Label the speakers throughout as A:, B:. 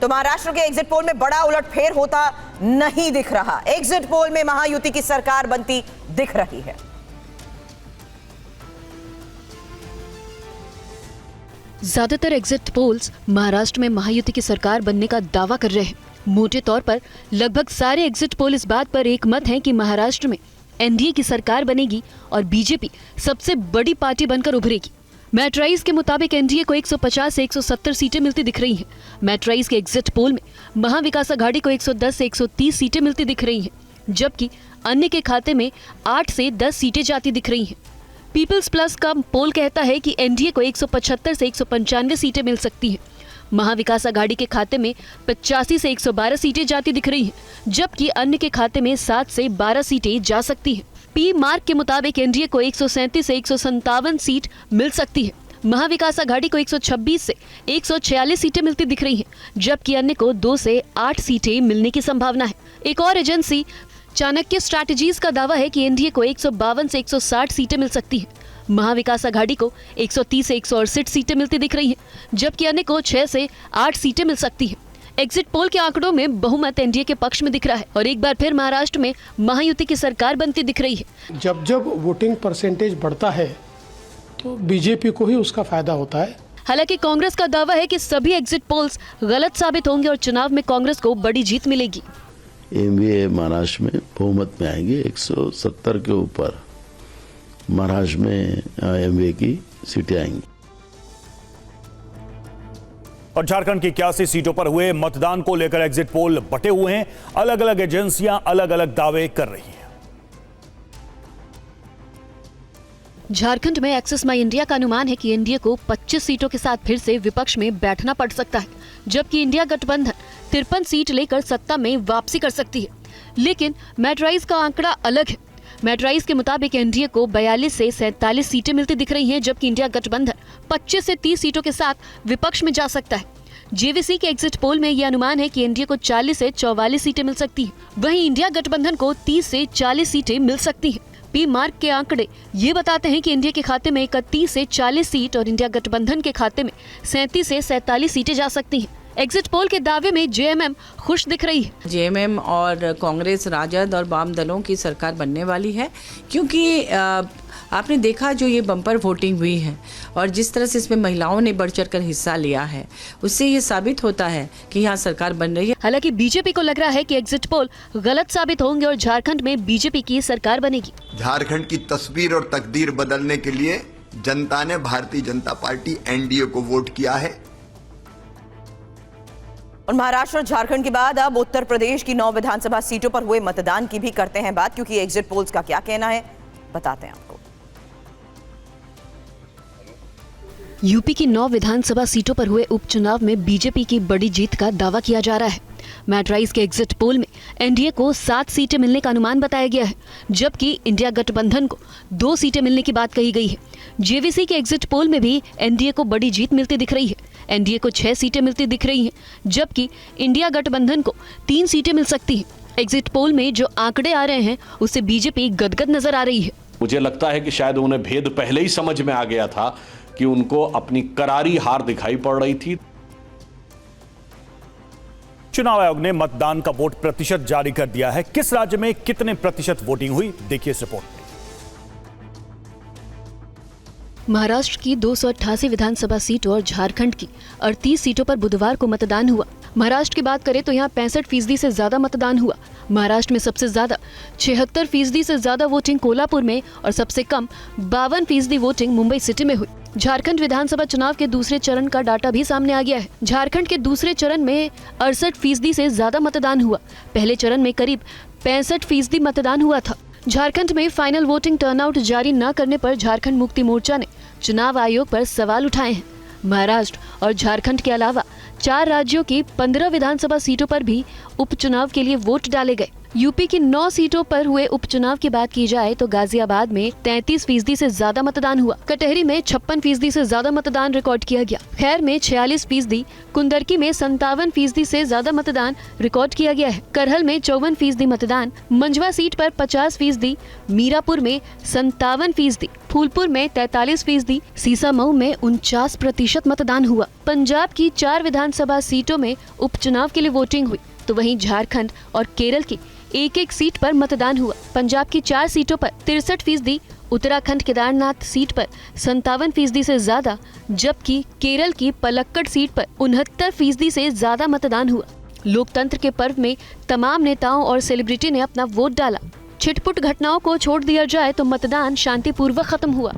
A: तो महाराष्ट्र के exit poll में बड़ा उलटफेर होता नहीं दिख रहा। एग्जिट पोल में महायुति की सरकार बनती दिख रही है।
B: ज्यादातर एग्जिट पोल्स महाराष्ट्र में महायुति की सरकार बनने का दावा कर रहे हैं। मोटे तौर पर लगभग सारे एग्जिट पोल इस बात पर एकमत हैं कि महाराष्ट्र में एनडीए की सरकार बनेगी और बीजेपी सबसे बड़ी पार्टी बनकर उभरेगी। मैट्राइज के मुताबिक एनडीए को 150 से 170 सीटें मिलती दिख रही हैं। मैट्राइज के एग्जिट पोल में महाविकास आघाड़ी को 110 से 130 सीटें मिलती दिख रही हैं, जबकि अन्य के खाते में 8 से 10 सीटें जाती दिख रही हैं। पीपल्स प्लस का पोल कहता है कि एनडीए को 175 से 195 सीटें मिल सकती हैं। महाविकास आघाड़ी के खाते में 85 से 112 सीटें जाती दिख रही हैं, जबकि अन्य के खाते में 7 से 12 सीटें जा सकती हैं। पी मार्क के मुताबिक एनडीए को 137 से 157 सीट मिल सकती है। महाविकास आघाड़ी को 126 से 146 सीटें मिलती दिख रही हैं, जबकि अन्य को 2 से 8 सीटें मिलने की संभावना है। एक और एजेंसी चाणक्य स्ट्रैटेजीज का दावा है कि एनडीए को 152 से 160 सीटें मिल सकती हैं। महाविकास आघाड़ी को 130 से 168 सीटें मिलती दिख रही हैं, जबकि अन्य को 6 से 8 सीटें मिल सकती हैं। एग्जिट पोल के आंकड़ों में बहुमत एनडीए के पक्ष में दिख रहा है और एक बार फिर महाराष्ट्र में महायुति की सरकार बनती दिख रही है।
C: जब जब वोटिंग परसेंटेज बढ़ता है तो बीजेपी को ही उसका फायदा होता है।
B: हालांकि कांग्रेस का दावा है कि सभी एग्जिट पोल्स गलत साबित होंगे और चुनाव में कांग्रेस को बड़ी जीत मिलेगी।
D: एनडीए महाराष्ट्र में बहुमत में आएंगे। 170 के ऊपर महाराष्ट्र में एनडीए की सीटें आएंगी।
E: और झारखंड की 81 सीटों पर हुए मतदान को लेकर एग्जिट पोल बटे हुए हैं। अलग अलग एजेंसियां अलग अलग दावे कर रही हैं।
B: झारखंड में एक्सिस माई इंडिया का अनुमान है कि एनडीए को 25 सीटों के साथ फिर से विपक्ष में बैठना पड़ सकता है, जबकि इंडिया गठबंधन 53 सीट लेकर सत्ता में वापसी कर सकती है। लेकिन मैट्राइज का आंकड़ा अलग है। मैट्राइज के मुताबिक एनडीए को 42 से 47 सीटें मिलती दिख रही हैं, जबकि इंडिया गठबंधन 25 से 30 सीटों के साथ विपक्ष में जा सकता है। जेवीसी के एग्जिट पोल में यह अनुमान है कि एनडीए को 40 से 44 सीटें मिल सकती हैं, वहीं इंडिया गठबंधन को 30 से 40 सीटें मिल सकती हैं। पी मार्क के आंकड़े ये बताते हैं कि एनडीए के खाते में 31 से 40 सीट और इंडिया गठबंधन के खाते में 37 से 47 सीटें जा सकती हैं। एग्जिट पोल के दावे में जेएमएम खुश दिख रही है।
F: जेएमएम और कांग्रेस, राजद और वाम दलों की सरकार बनने वाली है, क्योंकि आपने देखा जो ये बम्पर वोटिंग हुई है और जिस तरह से इसमें महिलाओं ने बढ़ चढ़ कर हिस्सा लिया है, उससे ये साबित होता है कि यहाँ सरकार बन रही है।
B: हालांकि बीजेपी को लग रहा है कि एग्जिट पोल गलत साबित होंगे और झारखंड में बीजेपी की सरकार बनेगी।
G: झारखंड की तस्वीर और तकदीर बदलने के लिए जनता ने भारतीय जनता पार्टी एनडीए को वोट किया है।
A: और महाराष्ट्र और झारखंड के बाद अब उत्तर प्रदेश की 9 विधानसभा सीटों पर हुए मतदान की भी करते हैं बात, क्योंकि एग्जिट पोल्स का क्या कहना है बताते हैं आपको।
B: यूपी की 9 विधानसभा सीटों पर हुए उपचुनाव में बीजेपी की बड़ी जीत का दावा किया जा रहा है। मैट्राइज के एग्जिट पोल में एनडीए को 7 सीटें मिलने का अनुमान बताया गया है, जबकि इंडिया गठबंधन को 2 सीटें मिलने की बात कही गई है। जेवीसी के एग्जिट पोल में भी एनडीए को बड़ी जीत मिलती दिख रही है। एनडीए को 6 सीटें मिलती दिख रही हैं, जबकि इंडिया गठबंधन को 3 सीटें मिल सकती हैं। एग्जिट पोल में जो आंकड़े आ रहे हैं उससे बीजेपी गदगद नजर आ रही है।
H: मुझे लगता है कि शायद उन्हें भेद पहले ही समझ में आ गया था कि उनको अपनी करारी हार दिखाई पड़ रही थी।
E: चुनाव आयोग ने मतदान का वोट प्रतिशत जारी कर दिया है। किस राज्य में कितने प्रतिशत वोटिंग हुई, देखिए इस रिपोर्ट में।
B: महाराष्ट्र की 288 विधानसभा सीटों और झारखंड की 38 सीटों पर बुधवार को मतदान हुआ। महाराष्ट्र की बात करें तो यहाँ 65% से ज्यादा मतदान हुआ। महाराष्ट्र में सबसे ज्यादा 76% से ज्यादा वोटिंग कोल्हापुर में और सबसे कम 52% वोटिंग मुंबई सिटी में हुई। झारखंड विधानसभा चुनाव के दूसरे चरण का डाटा भी सामने आ गया है। झारखंड के दूसरे चरण में 68% से ज्यादा मतदान हुआ। पहले चरण में करीब 65% मतदान हुआ था। झारखंड में फाइनल वोटिंग टर्नआउट जारी न करने पर झारखंड मुक्ति मोर्चा ने चुनाव आयोग पर सवाल उठाए हैं। महाराष्ट्र और झारखंड के अलावा 4 राज्यों की 15 विधानसभा सीटों पर भी उपचुनाव के लिए वोट डाले गए। यूपी की 9 सीटों पर हुए उपचुनाव की बात की जाए तो गाजियाबाद में 33% से ज्यादा मतदान हुआ। कटहरी में 56% से ज्यादा मतदान रिकॉर्ड किया गया। खैर में 46%, कुंदरकी में 57% से ज्यादा मतदान रिकॉर्ड किया गया है। करहल में 54% मतदान, मंझवा सीट पर 50%, मीरापुर में 57%, फूलपुर में 43%, सीसामऊ में 49% मतदान हुआ। पंजाब की 4 विधानसभा सीटों में उपचुनाव के लिए वोटिंग हुई, तो वहीं झारखंड और केरल की एक सीट पर मतदान हुआ। पंजाब की 4 सीटों पर 63%, उत्तराखंड केदारनाथ सीट पर 57% से ज्यादा, जबकि केरल की पलक्कड़ सीट पर 69% से ज्यादा मतदान हुआ। लोकतंत्र के पर्व में तमाम नेताओं और सेलिब्रिटी ने अपना वोट डाला। छिटपुट घटनाओं को छोड़ दिया जाए तो मतदान शांतिपूर्वक खत्म हुआ।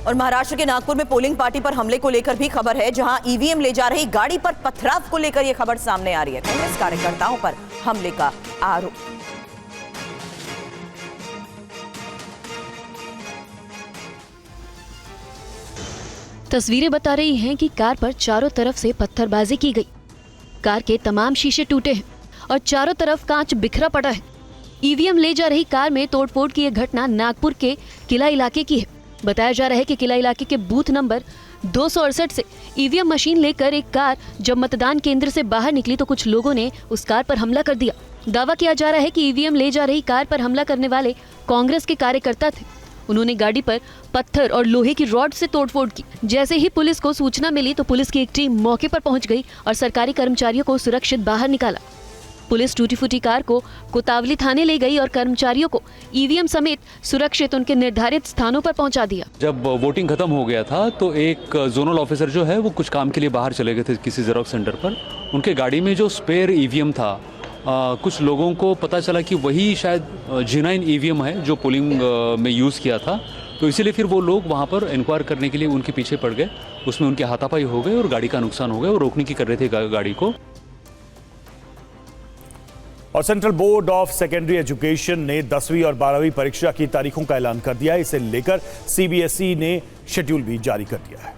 A: और महाराष्ट्र के नागपुर में पोलिंग पार्टी पर हमले को लेकर भी खबर है, जहां ईवीएम ले जा रही गाड़ी पर पथराव को लेकर यह खबर सामने आ रही है। कांग्रेस कार्यकर्ताओं पर हमले का आरोप।
B: तस्वीरें बता रही हैं कि कार पर चारों तरफ से पत्थरबाजी की गई। कार के तमाम शीशे टूटे हैं और चारों तरफ कांच बिखरा पड़ा है। ईवीएम ले जा रही कार में तोड़फोड़ की यह घटना नागपुर के किला इलाके की है। बताया जा रहा है कि किला इलाके के बूथ नंबर 268 से ईवीएम मशीन लेकर एक कार जब मतदान केंद्र से बाहर निकली तो कुछ लोगों ने उस कार पर हमला कर दिया। दावा किया जा रहा है कि ईवीएम ले जा रही कार पर हमला करने वाले कांग्रेस के कार्यकर्ता थे। उन्होंने गाड़ी पर पत्थर और लोहे की रॉड से तोड़फोड़ की। जैसे ही पुलिस को सूचना मिली तो पुलिस की एक टीम मौके पर पहुंच गई और सरकारी कर्मचारियों को सुरक्षित बाहर निकाला। पुलिस टूटी फूटी कार को कोतावली थाने ले गई और कर्मचारियों को ईवीएम समेत सुरक्षित उनके निर्धारित स्थानों पर पहुंचा दिया।
I: जब वोटिंग खत्म हो गया था तो एक जोनल ऑफिसर जो है वो कुछ काम के लिए बाहर चले गए थे किसी जेरोक्स सेंटर पर। उनके गाड़ी में जो स्पेयर ईवीएम था, कुछ लोगों को पता चला कि वही शायद जेन्युइन ईवीएम है जो पोलिंग में यूज़ किया था, तो इसीलिए फिर वो लोग वहाँ पर इंक्वायर करने के लिए उनके पीछे पड़ गए। उसमें उनके हाथापाई हो गए और गाड़ी का नुकसान हो गया। वो रोकने की कर रहे थे गाड़ी को।
E: और central board of secondary education ने 10वीं और 12वीं परीक्षा की तारीखों का ऐलान कर दिया है। इसे लेकर सीबीएसई ने शेड्यूल भी जारी कर दिया है।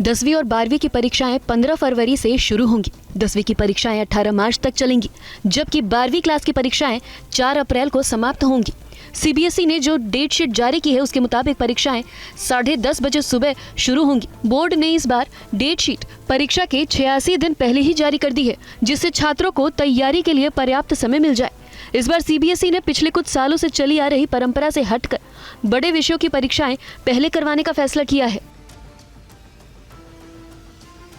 B: 10वीं और 12वीं की परीक्षाएं 15 फरवरी से शुरू होंगी। 10वीं की परीक्षाएं 18 मार्च तक चलेंगी, जबकि 12वीं क्लास की परीक्षाएं 4 अप्रैल को समाप्त होंगी। सीबीएसई ने जो डेट शीट जारी की है उसके मुताबिक परीक्षाएं 10:30 बजे सुबह शुरू होंगी। बोर्ड ने इस बार डेट शीट परीक्षा के 86 दिन पहले ही जारी कर दी है, जिससे छात्रों को तैयारी के लिए पर्याप्त समय मिल जाए। इस बार सीबीएसई ने पिछले कुछ सालों से चली आ रही परंपरा से हटकर बड़े विषयों की परीक्षाएं पहले करवाने का फैसला किया है।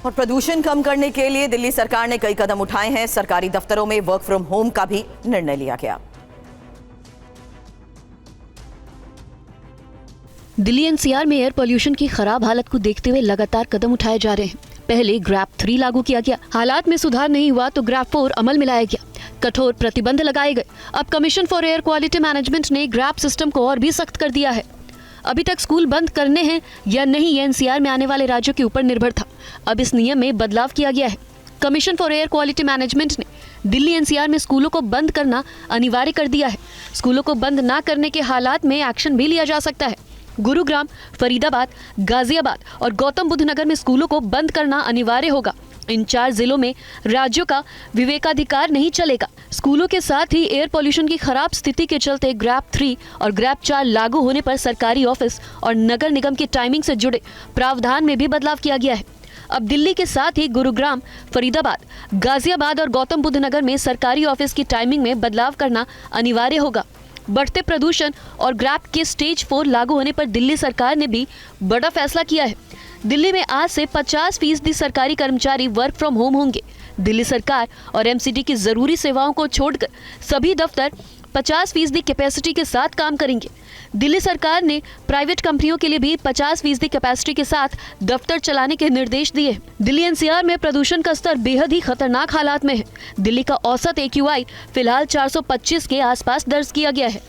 A: और प्रदूषण कम करने के लिए दिल्ली सरकार ने कई कदम उठाए हैं। सरकारी दफ्तरों में वर्क फ्रॉम होम का भी निर्णय लिया गया।
B: दिल्ली एनसीआर में एयर पोल्यूशन की खराब हालत को देखते हुए लगातार कदम उठाए जा रहे हैं। पहले ग्रैप 3 लागू किया गया, हालात में सुधार नहीं हुआ तो ग्रैप 4 अमल में लाया गया, कठोर प्रतिबंध लगाए गए। अब commission for air quality management ने ग्रैप सिस्टम को और भी सख्त कर दिया है। अभी तक स्कूल बंद करने हैं या नहीं ये एनसीआर में आने वाले राज्यों के ऊपर निर्भर था। अब इस नियम में बदलाव किया गया है। Commission for air quality management ने दिल्ली एनसीआर में स्कूलों को बंद करना अनिवार्य कर दिया है। स्कूलों को बंद ना करने के हालात में एक्शन भी लिया जा सकता है। गुरुग्राम, फरीदाबाद, गाजियाबाद और गौतम बुद्ध नगर में स्कूलों को बंद करना अनिवार्य होगा। इन 4 जिलों में राज्यों का विवेकाधिकार नहीं चलेगा। स्कूलों के साथ ही एयर पोल्यूशन की खराब स्थिति के चलते ग्रैप 3 और ग्रैप 4 लागू होने पर सरकारी ऑफिस और नगर निगम की टाइमिंग से जुड़े प्रावधान में भी बदलाव किया गया है। अब दिल्ली के साथ ही गुरुग्राम, फरीदाबाद, गाजियाबाद और गौतम बुद्ध नगर में सरकारी ऑफिस की टाइमिंग में बदलाव करना अनिवार्य होगा। बढ़ते प्रदूषण और ग्रैप के स्टेज 4 लागू होने पर दिल्ली सरकार ने भी बड़ा फैसला किया है। दिल्ली में आज से 50% सरकारी कर्मचारी वर्क फ्रॉम होम होंगे। दिल्ली सरकार और एमसीडी की जरूरी सेवाओं को छोड़कर सभी दफ्तर 50% कैपेसिटी के साथ काम करेंगे। दिल्ली सरकार ने प्राइवेट कंपनियों के लिए भी 50% कैपेसिटी के साथ दफ्तर चलाने के निर्देश दिए। दिल्ली एनसीआर में प्रदूषण का स्तर बेहद ही खतरनाक हालात में है। दिल्ली का औसत AQI फिलहाल 425 के आसपास दर्ज किया गया है।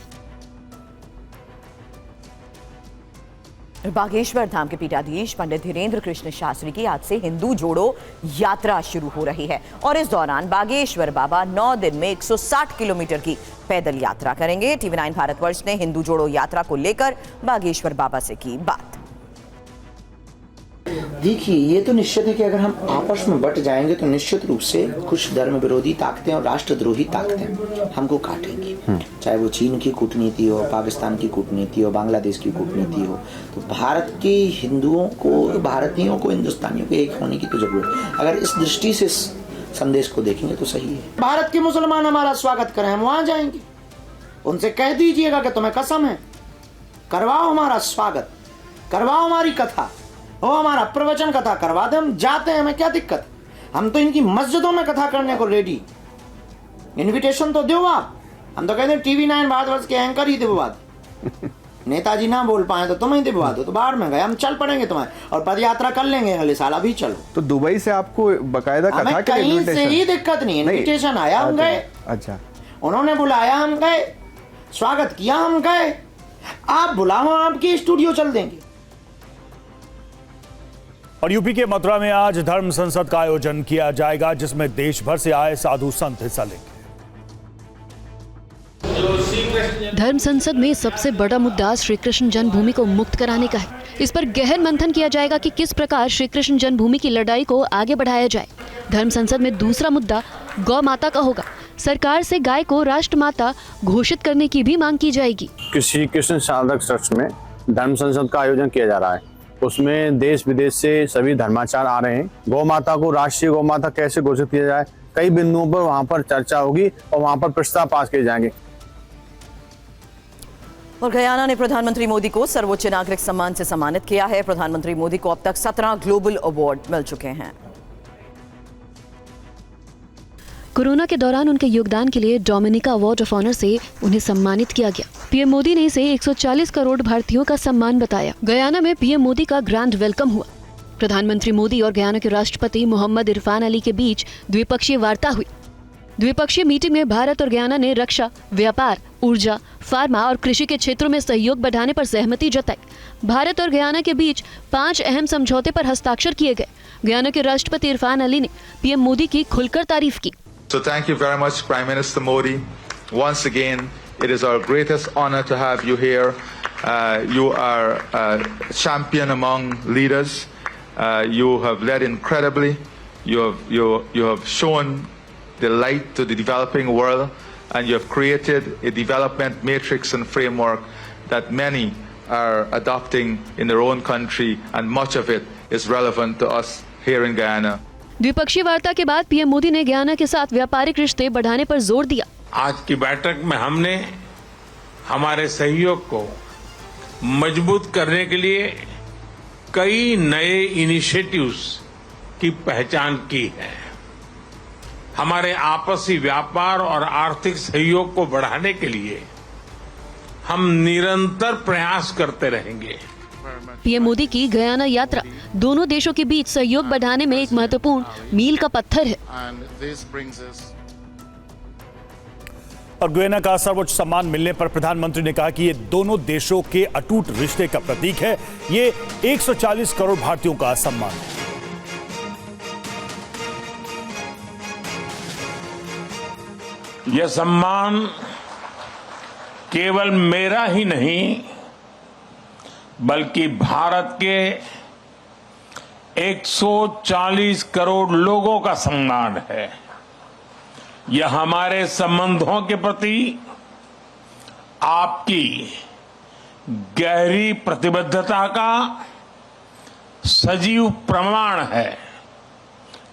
A: बागेश्वर धाम के पीठाधीश पंडित धीरेन्द्र कृष्ण शास्त्री की आज से हिंदू जोड़ो यात्रा शुरू हो रही है और इस दौरान बागेश्वर बाबा 9 दिन में 160 किलोमीटर की पैदल यात्रा करेंगे। TV9 भारतवर्ष ने हिंदू जोड़ो यात्रा को लेकर बागेश्वर बाबा से की बात।
J: देखिए, ये तो निश्चित है कि अगर हम आपस में बट जाएंगे तो निश्चित रूप से कुछ धर्म विरोधी ताकतें और राष्ट्रद्रोही ताकतें हमको काटेंगी। चाहे वो चीन की कूटनीति हो, पाकिस्तान की कूटनीति हो, बांग्लादेश की कूटनीति हो। तो भारत के हिंदुओं को, भारतीयों को, हिंदुस्तानियों को एक होने की तो जरूरत है। अगर इस दृष्टि से संदेश को देखेंगे तो सही है। भारत के मुसलमान हमारा स्वागत करें, हम वहां जाएंगे, उनसे कह दीजिएगा कि तुम्हें कसम है, करवाओ हमारा स्वागत, करवाओ हमारी कथा, वो हमारा प्रवचन कथा करवा दे, हम जाते हैं, हमें क्या दिक्कत। हम तो इनकी मस्जिदों में कथा करने को रेडी। इनविटेशन तो दो आप। हम तो कहते हैं TV9 भारतवर्ष के एंकर ही दिलवा दो। नेताजी ना बोल पाए तो तुम ही दिलवा दो, तो बाहर में गए, हम चल पड़ेंगे तुम्हें और पद यात्रा कर लेंगे अगले साल। अभी चलो।
K: तो दुबई से आपको बकायदा कथा के
J: कहीं से ही दिक्कत नहीं, इन्विटेशन आया, हम गए।
K: अच्छा,
J: उन्होंने बुलाया, हम गए, स्वागत किया, हम गए। आप बुलाओ, आपके स्टूडियो चल देंगे।
E: और यूपी के मथुरा में आज धर्म संसद का आयोजन किया जाएगा, जिसमें देश भर से आए साधु संत हिस्सा लेंगे।
B: धर्म संसद में सबसे बड़ा मुद्दा श्री कृष्ण जन्मभूमि को मुक्त कराने का है। इस पर गहन मंथन किया जाएगा कि किस प्रकार श्री कृष्ण जन्मभूमि की लड़ाई को आगे बढ़ाया जाए। धर्म संसद में दूसरा मुद्दा गौ माता का होगा। सरकार से गाय को राष्ट्रमाता घोषित करने की भी मांग की जाएगी।
L: श्री कृष्ण साधक ट्रस्ट में धर्म संसद का आयोजन किया जा रहा है। उसमें देश विदेश से सभी धर्माचार्य आ रहे हैं। गौ माता को राष्ट्रीय गौ माता कैसे घोषित किया जाए, कई बिंदुओं पर वहाँ पर चर्चा होगी और वहाँ पर प्रस्ताव पास किए जाएंगे।
A: और गयाना ने प्रधानमंत्री मोदी को सर्वोच्च नागरिक सम्मान से सम्मानित किया है। प्रधानमंत्री मोदी को अब तक 17 ग्लोबल अवार्ड मिल चुके हैं।
B: कोरोना के दौरान उनके योगदान के लिए डोमिनिका अवार्ड ऑफ ऑनर से उन्हें सम्मानित किया गया। पीएम मोदी ने इसे 140 करोड़ भारतीयों का सम्मान बताया। गयाना में पीएम मोदी का ग्रैंड वेलकम हुआ। प्रधानमंत्री मोदी और गयाना के राष्ट्रपति मोहम्मद इरफान अली के बीच द्विपक्षीय वार्ता हुई। द्विपक्षीय मीटिंग में भारत और गयाना ने रक्षा, व्यापार, ऊर्जा, फार्मा और कृषि के क्षेत्रों में सहयोग बढ़ाने पर सहमति जताई। भारत और गयाना के बीच 5 अहम समझौते पर हस्ताक्षर किए गए। गयाना के राष्ट्रपति इरफान अली ने पीएम मोदी की खुलकर तारीफ की।
M: So thank you very much, Prime Minister Modi. Once again, it is our greatest honor to have you here. You are a champion among leaders. You have led incredibly. You have shown the light to the developing world, and you have created a development matrix and framework that many are adopting in their own country, and much of it is relevant to us here in Guyana.
B: द्विपक्षीय वार्ता के बाद PM Modi ने Guyana के साथ व्यापारिक रिश्ते बढ़ाने पर जोर दिया।
N: आज की बैठक में हमने हमारे सहयोग को मजबूत करने के लिए कई नए इनिशिएटिव्स की पहचान की है। हमारे आपसी व्यापार और आर्थिक सहयोग को बढ़ाने के लिए हम निरंतर प्रयास करते रहेंगे।
B: पीएम मोदी की गयाना यात्रा दोनों देशों के बीच सहयोग बढ़ाने में एक महत्वपूर्ण मील का पत्थर है।
E: और गयाना का सर्वोच्च सम्मान मिलने पर प्रधानमंत्री ने कहा कि ये दोनों देशों के अटूट रिश्ते का प्रतीक है। ये 140 करोड़ भारतीयों का सम्मान है।
N: यह सम्मान केवल मेरा ही नहीं, बल्कि भारत के 140 करोड़ लोगों का सम्मान है। यह हमारे संबंधों के प्रति आपकी गहरी प्रतिबद्धता का सजीव प्रमाण है,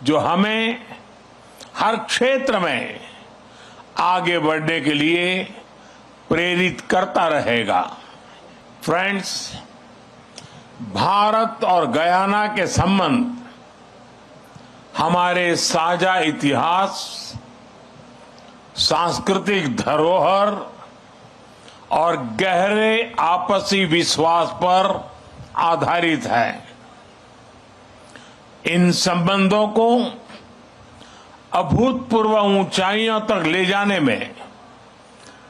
N: जो हमें हर क्षेत्र में आगे बढ़ने के लिए प्रेरित करता रहेगा। फ्रेंड्स, भारत और गयाना के संबंध हमारे साझा इतिहास, सांस्कृतिक धरोहर और गहरे आपसी विश्वास पर आधारित है। इन संबंधों को अभूतपूर्व ऊंचाइयों तक ले जाने में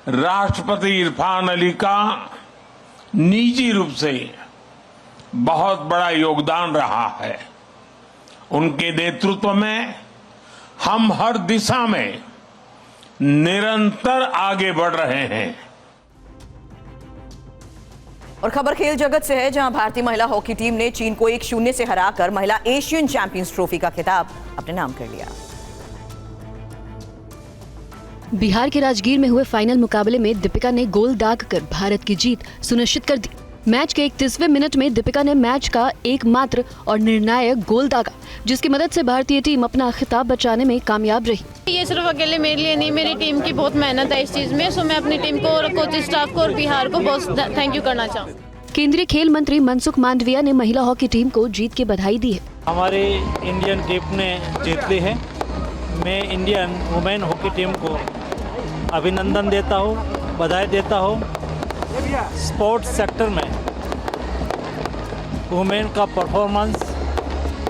N: राष्ट्रपति इरफान अली का निजी रूप से बहुत बड़ा योगदान रहा है। उनके नेतृत्व में हम हर दिशा में निरंतर आगे बढ़ रहे हैं।
A: और खबर खेल जगत से है, जहां भारतीय महिला हॉकी टीम ने चीन को 1-0 से हराकर महिला एशियन चैंपियंस ट्रॉफी का खिताब अपने नाम कर लिया।
B: बिहार के राजगीर में हुए फाइनल मुकाबले में दीपिका ने गोल दागकर भारत की जीत सुनिश्चित कर दी। मैच के 31वें मिनट में दीपिका ने मैच का एकमात्र और निर्णायक गोल दागा, जिसकी मदद से भारतीय टीम अपना खिताब बचाने में कामयाब रही।
O: ये सिर्फ अकेले मेरे लिए नहीं, मेरी टीम की बहुत मेहनत है इस चीज में। सो मैं अपनी टीम को और कोचिंग स्टाफ को और बिहार को बहुत थैंक यू करना चाहूँ।
B: केंद्रीय खेल मंत्री मनसुख मांडविया ने महिला हॉकी टीम को जीत की बधाई दी है।
P: हमारी इंडियन टीम ने जीत ली है। मैं इंडियन वुमेन हॉकी टीम को अभिनंदन देता हूँ, बधाई देता हूँ। स्पोर्ट्स सेक्टर में वुमेन का परफॉर्मेंस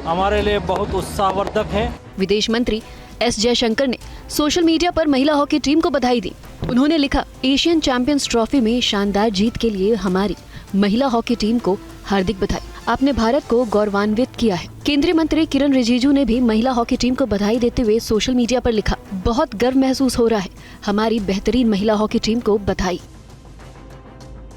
P: हमारे लिए बहुत उत्साहवर्धक है।
B: विदेश मंत्री एस जयशंकर ने सोशल मीडिया पर महिला हॉकी टीम को बधाई दी। उन्होंने लिखा, एशियन चैंपियंस ट्रॉफी में शानदार जीत के लिए हमारी महिला हॉकी टीम को हार्दिक बधाई। आपने भारत को गौरवान्वित किया है। केंद्रीय मंत्री किरण रिजिजू ने भी महिला हॉकी टीम को बधाई देते हुए सोशल मीडिया पर लिखा, बहुत गर्व महसूस हो रहा है, हमारी बेहतरीन महिला हॉकी टीम को बधाई।